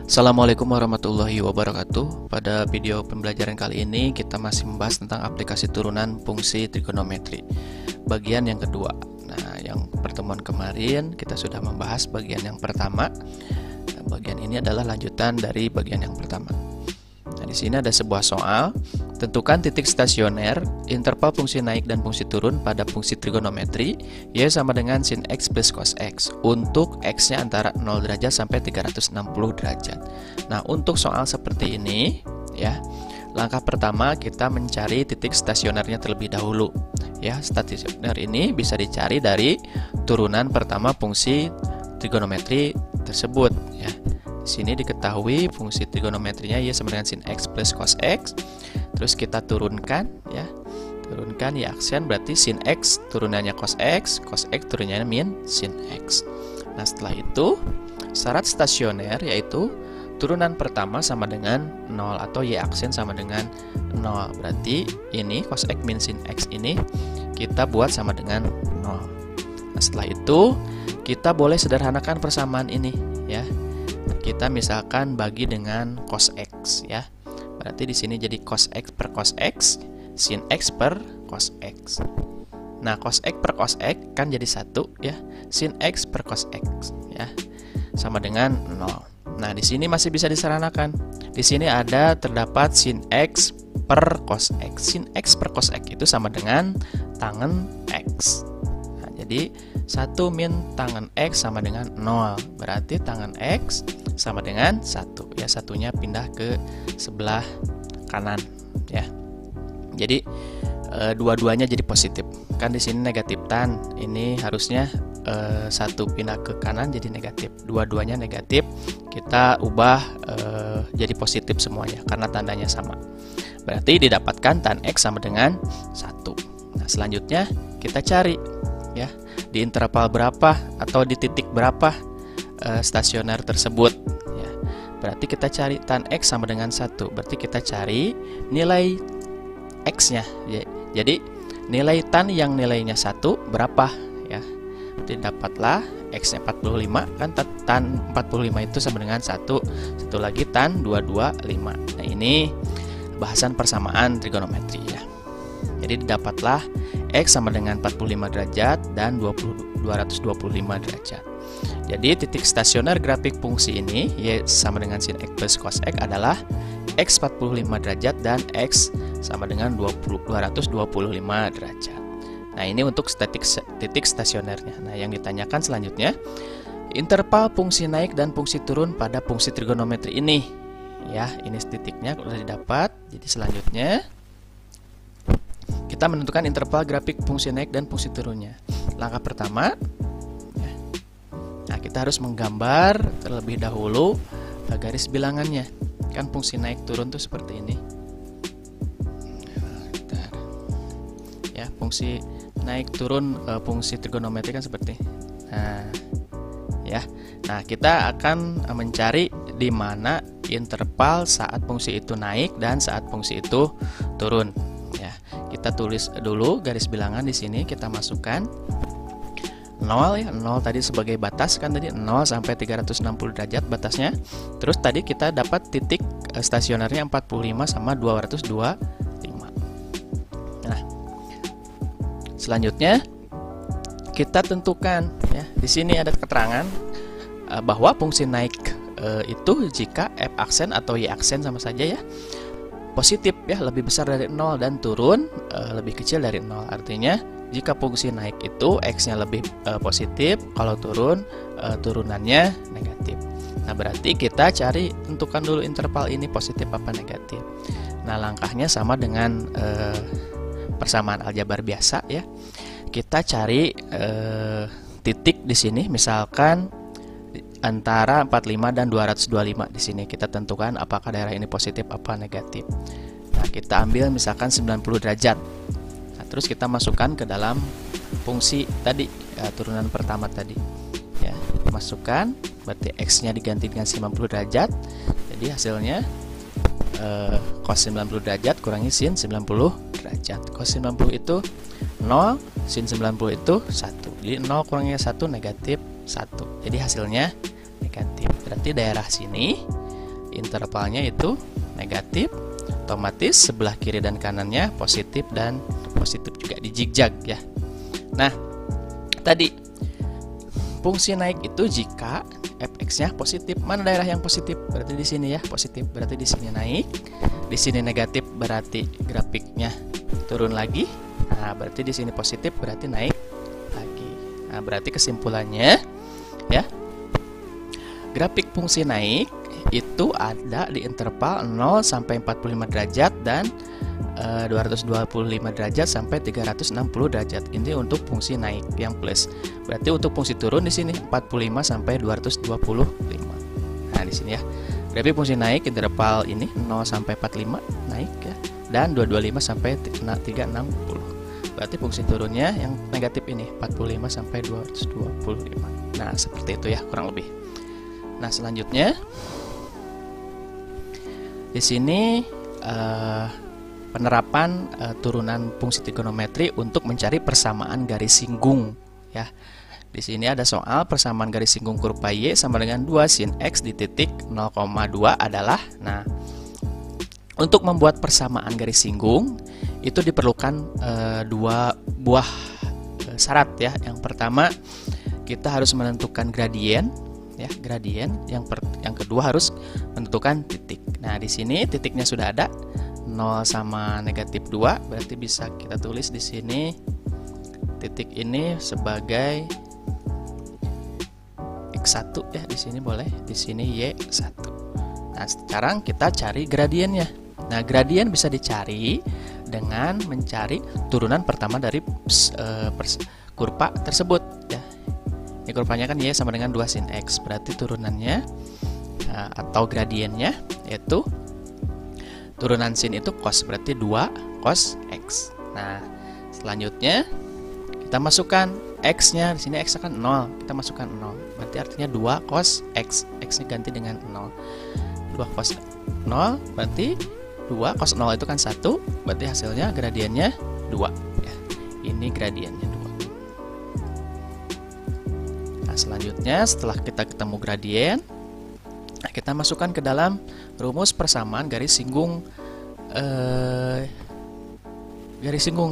Assalamualaikum warahmatullahi wabarakatuh. Pada video pembelajaran kali ini kita masih membahas tentang aplikasi turunan fungsi trigonometri bagian yang kedua. Nah, yang pertemuan kemarin kita sudah membahas bagian yang pertama. Nah, bagian ini adalah lanjutan dari bagian yang pertama. Nah, di sini ada sebuah soal. Tentukan titik stasioner interval fungsi naik dan fungsi turun pada fungsi trigonometri y sama dengan sin x plus cos x untuk x-nya antara 0 derajat sampai 360 derajat. Nah, untuk soal seperti ini ya, langkah pertama kita mencari titik stasionernya terlebih dahulu. Ya, stasioner ini bisa dicari dari turunan pertama fungsi trigonometri tersebut ya. Di sini diketahui fungsi trigonometrinya y sama dengan sin x plus cos x. Terus kita turunkan ya. Turunkan y aksen berarti sin x turunannya cos x turunannya min sin x. Nah, setelah itu syarat stasioner yaitu turunan pertama sama dengan 0 atau y aksen sama dengan 0. Berarti ini cos x min sin x ini kita buat sama dengan 0. Nah, setelah itu kita boleh sederhanakan persamaan ini ya. Kita misalkan bagi dengan cos x ya. Berarti di sini jadi cos x per cos x, sin x per cos x. Nah, cos x per cos x kan jadi 1 ya. Sin x per cos x ya. Sama dengan 0. Nah, di sini masih bisa disederhanakan. Di sini ada terdapat sin x per cos x. Sin x per cos x itu sama dengan tangen x. Nah, jadi 1 min tangen x sama dengan 0. Berarti tangen x sama dengan 1 ya, satunya pindah ke sebelah kanan ya. Jadi dua-duanya jadi positif. Kan di sini negatif tan, ini harusnya 1 pindah ke kanan jadi negatif. Dua-duanya negatif, kita ubah jadi positif semuanya karena tandanya sama. Berarti didapatkan tan x sama dengan 1. Nah, selanjutnya kita cari ya, di interval berapa atau di titik berapa stasioner tersebut ya. Berarti kita cari tan x sama dengan 1. Berarti kita cari nilai x-nya ya. Jadi nilai tan yang nilainya 1 berapa ya. Berarti dapatlah x-nya 45 kan, tan 45 itu sama dengan 1 lagi tan 225. Nah, ini bahasan persamaan trigonometri ya. Jadi didapatlah x sama dengan 45 derajat dan 225 derajat. Jadi titik stasioner grafik fungsi ini y sama dengan sin x plus cos x adalah x 45 derajat dan x sama dengan 225 derajat. Nah, ini untuk titik stasionernya. Nah, yang ditanyakan selanjutnya interval fungsi naik dan fungsi turun pada fungsi trigonometri ini. Ya, ini titiknya sudah didapat. Jadi selanjutnya kita menentukan interval grafik fungsi naik dan fungsi turunnya. Langkah pertama ya. Nah, kita harus menggambar terlebih dahulu garis bilangannya. Kan fungsi naik turun tuh seperti ini. Ya, fungsi naik turun fungsi trigonometri kan seperti. Nah, ya. Nah, kita akan mencari di mana interval saat fungsi itu naik dan saat fungsi itu turun. Ya, kita tulis dulu garis bilangan di sini, kita masukkan 0 ya, 0 tadi sebagai batas kan, tadi 0 sampai 360 derajat batasnya. Terus tadi kita dapat titik stasionernya 45 sama 225. Nah, selanjutnya kita tentukan ya, di sini ada keterangan bahwa fungsi naik itu jika f aksen atau y aksen sama saja ya, positif ya, lebih besar dari 0, dan turun lebih kecil dari 0. Artinya jika fungsi naik itu x-nya lebih positif, kalau turun turunannya negatif. Nah, berarti kita cari, tentukan dulu interval ini positif apa negatif. Nah, langkahnya sama dengan persamaan aljabar biasa ya. Kita cari titik di sini, misalkan antara 45 dan 225. Di sini kita tentukan apakah daerah ini positif apa negatif. Nah, kita ambil misalkan 90 derajat. Nah, terus kita masukkan ke dalam fungsi tadi ya, turunan pertama tadi. Ya, masukkan, berarti x-nya diganti dengan 90 derajat. Jadi hasilnya cos 90 derajat kurangi sin 90 derajat. Cos 90 itu 0, sin 90 itu 1. Jadi 0 kurangi 1 negatif 1. Jadi hasilnya negatif. Berarti daerah sini intervalnya itu negatif, otomatis sebelah kiri dan kanannya positif dan positif juga di zigzag ya. Nah, tadi fungsi naik itu jika fx-nya positif. Mana daerah yang positif? Berarti di sini ya, positif. Berarti di sini naik. Di sini negatif, berarti grafiknya turun lagi. Nah, berarti di sini positif, berarti naik lagi. Nah, berarti kesimpulannya ya, grafik fungsi naik itu ada di interval 0 sampai 45 derajat dan 225 derajat sampai 360 derajat. Ini untuk fungsi naik yang plus. Berarti untuk fungsi turun di sini 45 sampai 225. Nah, di sini ya. Grafik fungsi naik interval ini 0 sampai 45 naik ya, dan 225 sampai 360. Berarti fungsi turunnya yang negatif ini 45 sampai 225. Nah, seperti itu ya kurang lebih. Nah, selanjutnya di sini penerapan turunan fungsi trigonometri untuk mencari persamaan garis singgung ya. Di sini ada soal persamaan garis singgung kurva Y sama dengan 2 sin X di titik 0,2 adalah. Nah, untuk membuat persamaan garis singgung itu diperlukan dua buah syarat ya. Yang pertama, kita harus menentukan gradien ya, gradien. Yang kedua harus menentukan titik. Nah, di sini titiknya sudah ada 0 sama negatif 2, berarti bisa kita tulis di sini titik ini sebagai X1 ya, di sini boleh, di sini Y1. Nah, sekarang kita cari gradiennya. Nah, gradien bisa dicari dengan mencari turunan pertama dari kurva tersebut ya. Ini kurvanya kan Y sama dengan 2 sin X, berarti turunannya atau gradiennya yaitu turunan sin itu cos, berarti 2 cos X. Nah, selanjutnya kita masukkan X-nya, di sini X akan 0, kita masukkan 0, berarti artinya 2 cos X, X-nya ganti dengan 0. 2 cos 0, berarti 2 cos 0 itu kan 1, berarti hasilnya gradiennya 2 ya. Ini gradiennya 2. Nah, selanjutnya setelah kita ketemu gradien, nah, kita masukkan ke dalam rumus persamaan garis singgung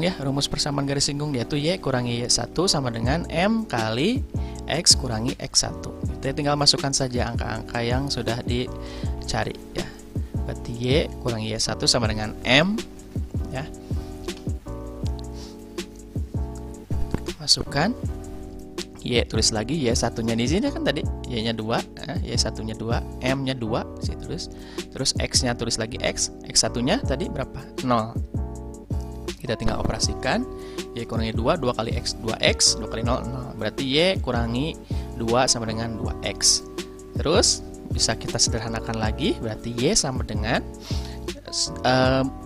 ya. Rumus persamaan garis singgung yaitu Y kurangi Y1 sama dengan M kali X kurangi X1. Kita tinggal masukkan saja angka-angka yang sudah dicari ya. Berarti Y kurangi Y1 sama dengan M ya. Masukkan Y, tulis lagi Y1-nya di sini kan tadi Y-nya 2, Y1-nya 2, M-nya 2, terus X-nya tulis lagi X, X1-nya tadi berapa? 0. Kita tinggal operasikan Y kurangi 2, 2 kali X, 2X, 2 kali 0, 0. Berarti Y kurangi 2 sama dengan 2X. Terus bisa kita sederhanakan lagi, berarti Y sama dengan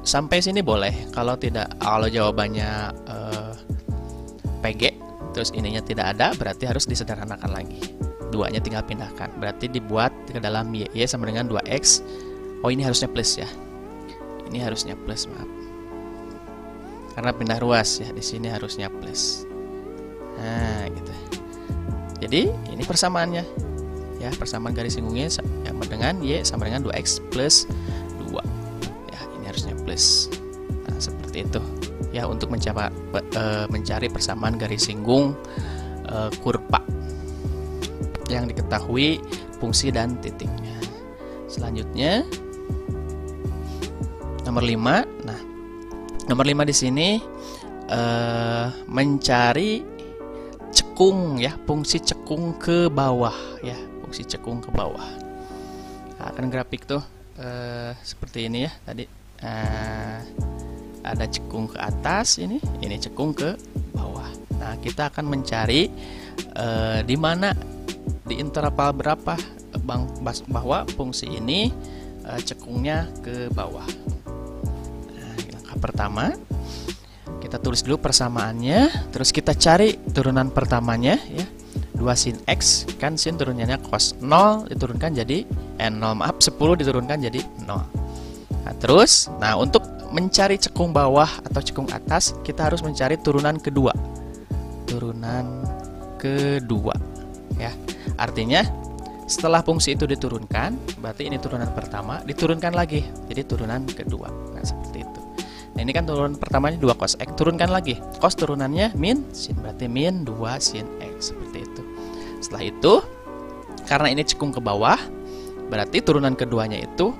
sampai sini boleh. Kalau tidak, kalau jawabannya PG terus ininya tidak ada, berarti harus disederhanakan lagi. 2-nya tinggal pindahkan. Berarti dibuat ke dalam Y sama dengan 2X. Oh, ini harusnya plus ya. Ini harusnya plus, maaf. Karena pindah ruas ya, di sini harusnya plus. Nah, gitu. Jadi, ini persamaannya. Ya, persamaan garis singgungnya sama dengan Y sama dengan 2X plus 2. Ya, ini harusnya plus. Nah, seperti itu. Ya, untuk mencari persamaan garis singgung kurva yang diketahui fungsi dan titiknya. Selanjutnya nomor 5. Nah, nomor 5 di sini mencari cekung ya, fungsi cekung ke bawah ya, fungsi cekung ke bawah. Nah, kan grafik tuh seperti ini ya tadi. Ada cekung ke atas, ini cekung ke bawah. Nah, kita akan mencari di mana, di interval berapa bahwa fungsi ini cekungnya ke bawah. Nah, langkah pertama kita tulis dulu persamaannya, terus kita cari turunan pertamanya ya. 2 sin X, kan sin turunannya cos, 0 diturunkan jadi 10 diturunkan jadi 0. Nah, terus untuk mencari cekung bawah atau cekung atas, kita harus mencari turunan kedua. Turunan kedua ya. Artinya Setelah fungsi itu diturunkan, berarti ini turunan pertama, diturunkan lagi, jadi turunan kedua. Nah, seperti itu. Nah, ini kan turunan pertamanya 2 cos X, turunkan lagi. Cos turunannya min sin, berarti min 2 sin X, seperti itu. Setelah itu, karena ini cekung ke bawah, berarti turunan keduanya itu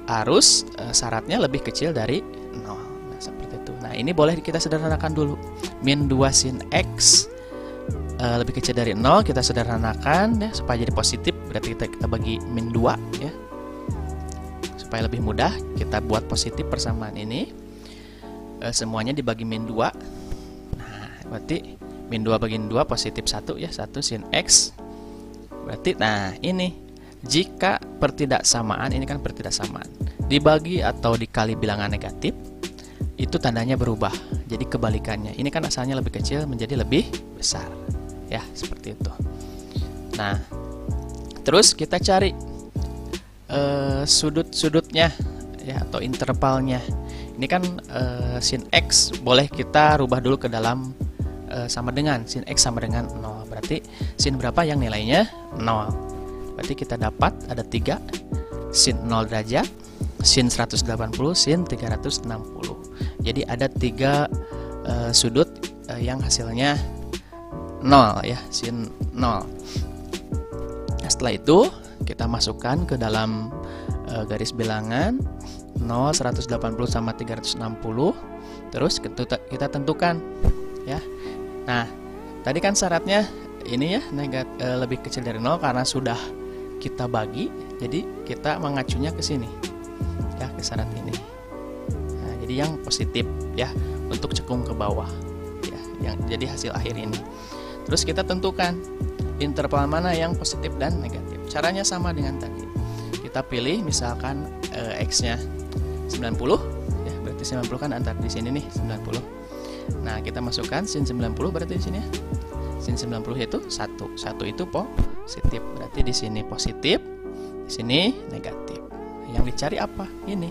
harus syaratnya lebih kecil dari 0. Nah, seperti itu. Nah, ini boleh kita sederhanakan dulu. Min 2 sin X lebih kecil dari 0, kita sederhanakan ya supaya jadi positif, berarti kita bagi min 2 ya. Supaya lebih mudah, kita buat positif persamaan ini. Semuanya dibagi min 2. Nah, berarti min 2 bagi 2 positif 1 ya, 1 sin X. Berarti nah, ini jika pertidaksamaan, ini kan pertidaksamaan, dibagi atau dikali bilangan negatif, itu tandanya berubah. Jadi kebalikannya. Ini kan asalnya lebih kecil menjadi lebih besar. Ya, seperti itu. Nah, terus kita cari sudut-sudutnya ya, atau intervalnya. Ini kan sin X boleh kita rubah dulu ke dalam sama dengan sin X sama dengan 0. Berarti sin berapa yang nilainya 0. Berarti kita dapat ada 3, sin 0 derajat, sin 180, sin 360. Jadi ada 3 sudut yang hasilnya 0 ya, sin 0. Nah, setelah itu kita masukkan ke dalam garis bilangan 0, 180 sama 360. Terus kita tentukan ya. Nah, tadi kan syaratnya ini ya, lebih kecil dari 0 karena sudah kita bagi. Jadi kita mengacunya ke sini ya, ke syarat ini. Nah, jadi yang positif ya untuk cekung ke bawah ya, yang jadi hasil akhir ini. Terus kita tentukan interval mana yang positif dan negatif. Caranya sama dengan tadi. Kita pilih misalkan X-nya 90 ya, berarti 90 kan antar di sini nih 90. Nah, kita masukkan sin 90 berarti di sini ya. Sin 90 itu 1. 1 itu positif. Berarti di sini positif, di sini negatif. Yang dicari apa? Ini.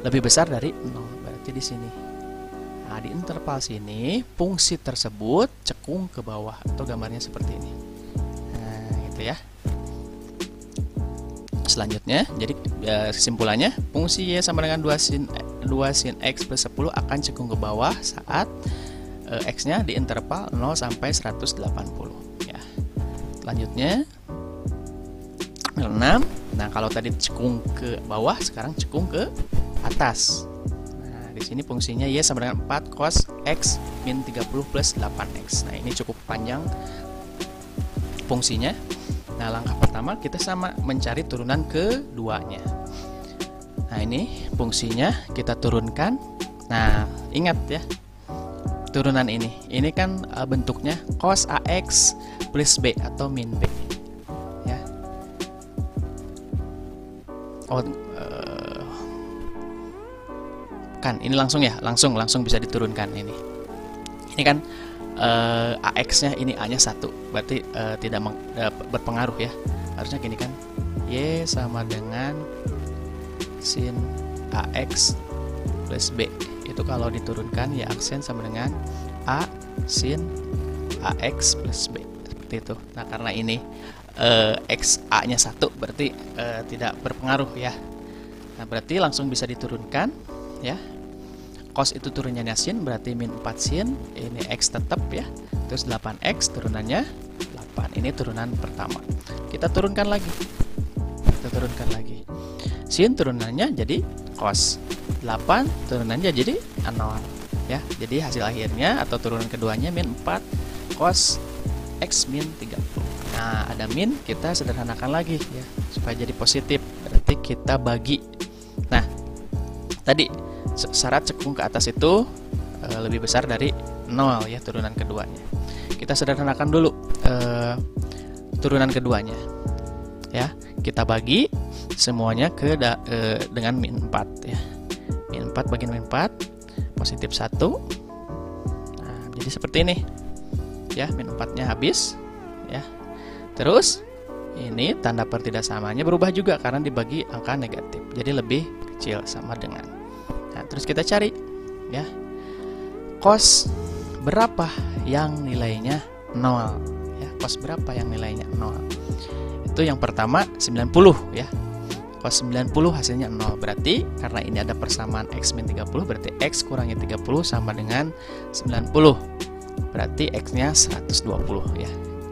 Lebih besar dari 0. Berarti di sini. Nah, di interval sini fungsi tersebut cekung ke bawah atau gambarnya seperti ini. Nah, gitu ya. Selanjutnya, jadi kesimpulannya fungsi Y sama dengan 2 sin X plus 10 akan cekung ke bawah saat X-nya di interval 0 sampai 180 ya. Selanjutnya 6. Nah, kalau tadi cekung ke bawah, sekarang cekung ke atas. Di sini fungsinya Y sama dengan 4 cos X min 30 plus 8X. Nah, ini cukup panjang fungsinya. Nah, langkah pertama kita sama mencari turunan keduanya. Nah, ini fungsinya kita turunkan. Nah, ingat ya, turunan ini kan bentuknya cos AX plus B atau min B ya. Kan ini langsung ya, langsung bisa diturunkan ini. Ini kan AX-nya ini A-nya 1, berarti tidak berpengaruh ya. Harusnya gini kan, Y sama dengan sin AX plus B. Itu kalau diturunkan ya aksen sama dengan A sin AX plus B. Seperti itu. Nah, karena ini X A-nya 1, berarti tidak berpengaruh ya. Nah, berarti langsung bisa diturunkan ya. Cos itu turunannya sin, berarti min 4 sin, ini X tetap ya. Terus 8X turunannya 8. Ini turunan pertama. Kita turunkan lagi. Sin turunannya jadi cos. 8 turunannya jadi 0 ya. Jadi hasil akhirnya atau turunan keduanya min 4 cos X min 30. Nah, ada min, kita sederhanakan lagi ya supaya jadi positif. Berarti kita bagi. Nah, tadi syarat cekung ke atas itu lebih besar dari 0 ya, turunan keduanya. Kita sederhanakan dulu turunan keduanya ya. Kita bagi semuanya ke dengan min 4 ya. Min 4 bagi min 4 positif 1. Nah, jadi seperti ini ya, min 4-nya habis ya. Terus ini tanda pertidaksamaannya berubah juga karena dibagi angka negatif, jadi lebih kecil sama dengan. Nah, terus kita cari ya, cos berapa yang nilainya 0 ya, cos berapa yang nilainya 0. Itu yang pertama 90 ya. Cos 90 hasilnya 0. Berarti karena ini ada persamaan X min 30, berarti X kurangi 30 sama dengan 90. Berarti X-nya 120 ya.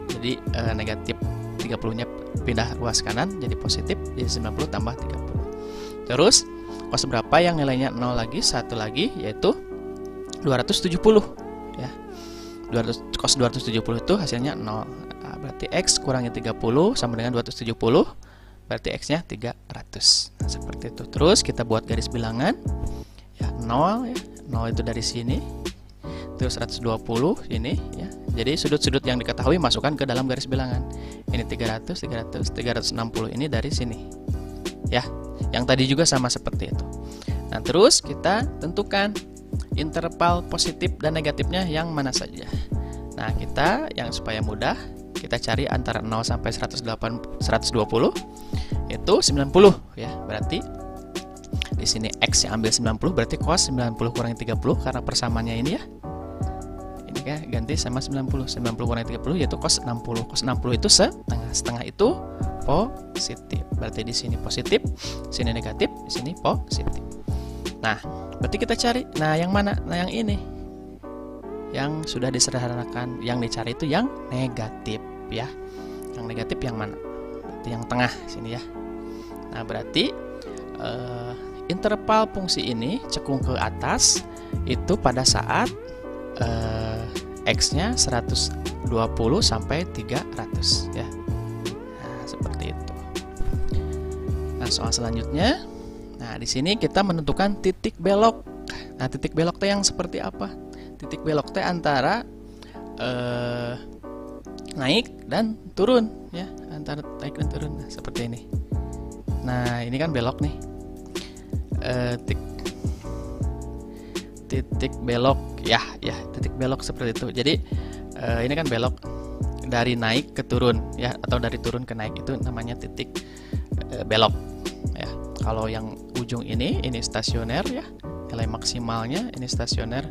Jadi negatif 30-nya pindah ruas kanan jadi positif, jadi 90 tambah 30. Terus cos berapa yang nilainya 0 lagi, satu lagi, yaitu 270 ya. Cos 270 itu hasilnya 0. Nah, berarti X kurangi 30 sama dengan 270, berarti X-nya 300. Nah, seperti itu. Terus kita buat garis bilangan ya, 0 ya. 0 itu dari sini. Terus 120 ini ya. Jadi sudut-sudut yang diketahui masukkan ke dalam garis bilangan. Ini 300, 300, 360 ini dari sini. Ya. Yang tadi juga sama seperti itu. Nah, terus kita tentukan interval positif dan negatifnya yang mana saja. Nah, kita yang supaya mudah, kita cari antara 0 sampai 120 itu 90 ya. Berarti di sini X yang ambil 90, berarti cos 90 kurangi 30 karena persamaannya ini ya. Ini kan ganti sama 90. 90 kurangi 30 yaitu cos 60. Cos 60 itu setengah. Setengah itu positif. Berarti di sini positif, sini negatif, di sini positif. Nah, berarti kita cari. Nah, yang mana? Nah, yang ini. Yang sudah disederhanakan, yang dicari itu yang negatif ya. Yang negatif yang mana? Berarti yang tengah sini ya. Nah, berarti interval fungsi ini cekung ke atas itu pada saat X-nya 120 sampai 300 ya. Nah, seperti itu. Nah, soal selanjutnya. Nah, di sini kita menentukan titik belok. Nah, titik belok teh yang seperti apa? Titik belok teh antara naik dan turun ya, antara naik dan turun. Nah, seperti ini. Nah, ini kan belok nih. Titik belok ya, titik belok seperti itu. Jadi ini kan belok dari naik ke turun ya, atau dari turun ke naik, itu namanya titik belok ya. Kalau yang ujung ini stasioner ya, nilai maksimalnya ini stasioner,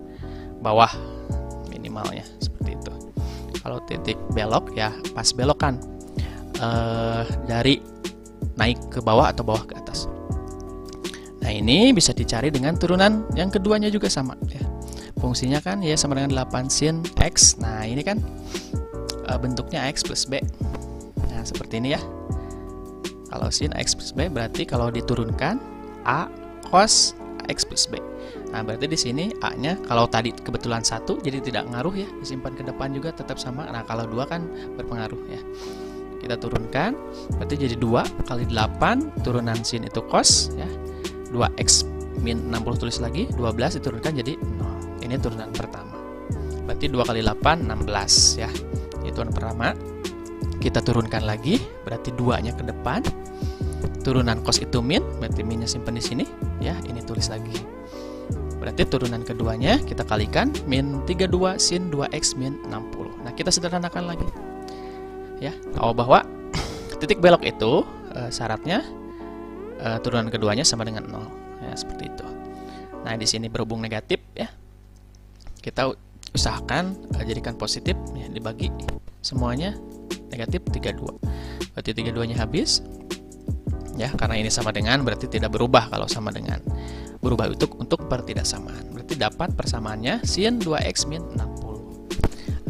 bawah minimalnya seperti itu. Kalau titik belok ya pas belokan dari naik ke bawah atau bawah ke atas. Nah, ini bisa dicari dengan turunan yang keduanya juga sama ya. Fungsinya kan ya sama dengan 8 sin X. Nah, ini kan bentuknya X plus B. Nah, seperti ini ya. Kalau sin X plus B berarti kalau diturunkan A cos X plus B. Nah, berarti di sini A-nya kalau tadi kebetulan 1 jadi tidak ngaruh ya, disimpan ke depan juga tetap sama. Nah, kalau 2 kan berpengaruh ya. Kita turunkan berarti jadi 2 kali 8 turunan sin itu cos ya. 2x min 60 tulis lagi, 12 diturunkan jadi 0. Ini turunan pertama. Berarti 2 kali 8 16 ya. Itu yang pertama. Kita turunkan lagi, berarti 2-nya ke depan. Turunan cos itu min, berarti minnya simpan di sini ya, ini tulis lagi. Berarti turunan keduanya kita kalikan min 32 sin 2x min 60. Nah, kita sederhanakan lagi. Ya, bahwa titik belok itu syaratnya turunan keduanya sama dengan 0 ya, seperti itu. Nah, di sini berhubung negatif ya, kita usahakan jadikan positif ya, dibagi semuanya negatif 32. Berarti 32-nya habis ya, karena ini sama dengan berarti tidak berubah. Kalau sama dengan berubah untuk pertidaksamaan. Berarti dapat persamaannya sin 2x min 60.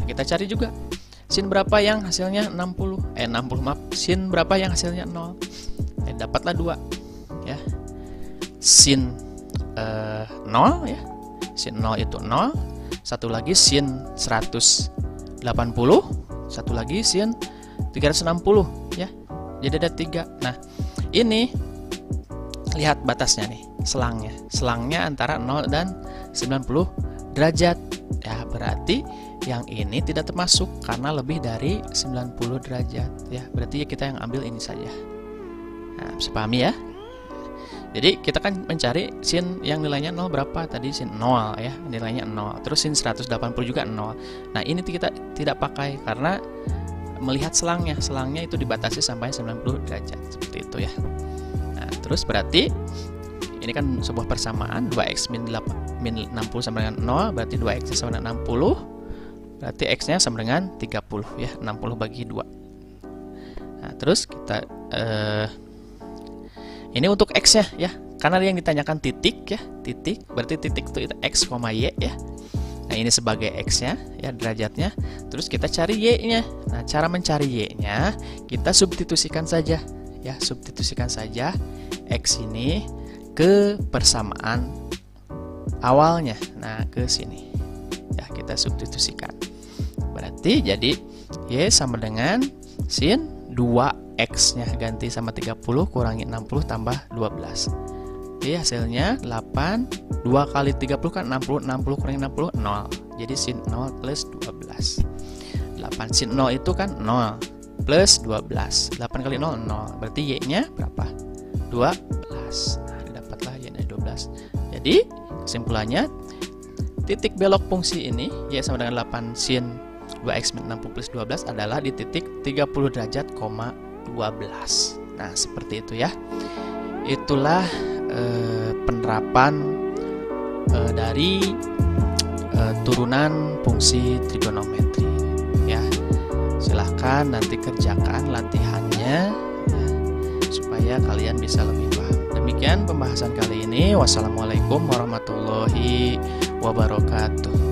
Nah, kita cari juga sin berapa yang hasilnya 60 maaf, sin berapa yang hasilnya 0. Dapatlah 2 ya. Sin 0 ya. Sin 0 itu 0. Satu lagi sin 180, satu lagi sin 360 ya. Jadi ada 3. Nah, ini lihat batasnya nih, selangnya. Selangnya antara 0 dan 90 derajat. Ya, berarti yang ini tidak termasuk karena lebih dari 90 derajat ya. Berarti kita yang ambil ini saja. Nah, bisa pahami ya? Jadi kita kan mencari sin yang nilainya 0 berapa? Tadi sin 0 ya, nilainya 0. Terus sin 180 juga 0. Nah, ini kita tidak pakai karena melihat selangnya. Selangnya itu dibatasi sampai 90 derajat. Seperti itu ya. Nah, terus berarti ini kan sebuah persamaan 2x min 60 sama dengan 0, berarti 2x sama dengan 60. Berarti x-nya sama dengan 30 ya, 60 bagi 2. Nah, terus kita ini untuk X-nya ya. Karena yang ditanyakan titik ya, titik berarti titik itu X, Y ya. Nah, ini sebagai X-nya ya, derajatnya. Terus kita cari Y-nya. Nah, cara mencari Y-nya kita substitusikan saja ya, substitusikan saja X ini ke persamaan awalnya. Nah, ke sini. Ya, kita substitusikan. Berarti jadi Y sama dengan sin 2X-nya ganti sama 30 kurangi 60 tambah 12. Jadi hasilnya 8, 2 kali 30 kan 60, 60 kurangi 60, 0. Jadi sin 0 plus 12. 8 sin 0 itu kan 0 plus 12. 8 kali 0, 0. Berarti Y-nya berapa? 12. Nah, didapatlah Y-nya 12. Jadi kesimpulannya, titik belok fungsi ini Y sama dengan 8 sin 2X min 60 plus 12 adalah di titik 30 derajat, 12. Nah, seperti itu ya. Itulah penerapan dari turunan fungsi trigonometri ya. Silahkan nanti kerjakan latihannya ya, supaya kalian bisa lebih paham. Demikian pembahasan kali ini. Wassalamualaikum warahmatullahi wabarakatuh.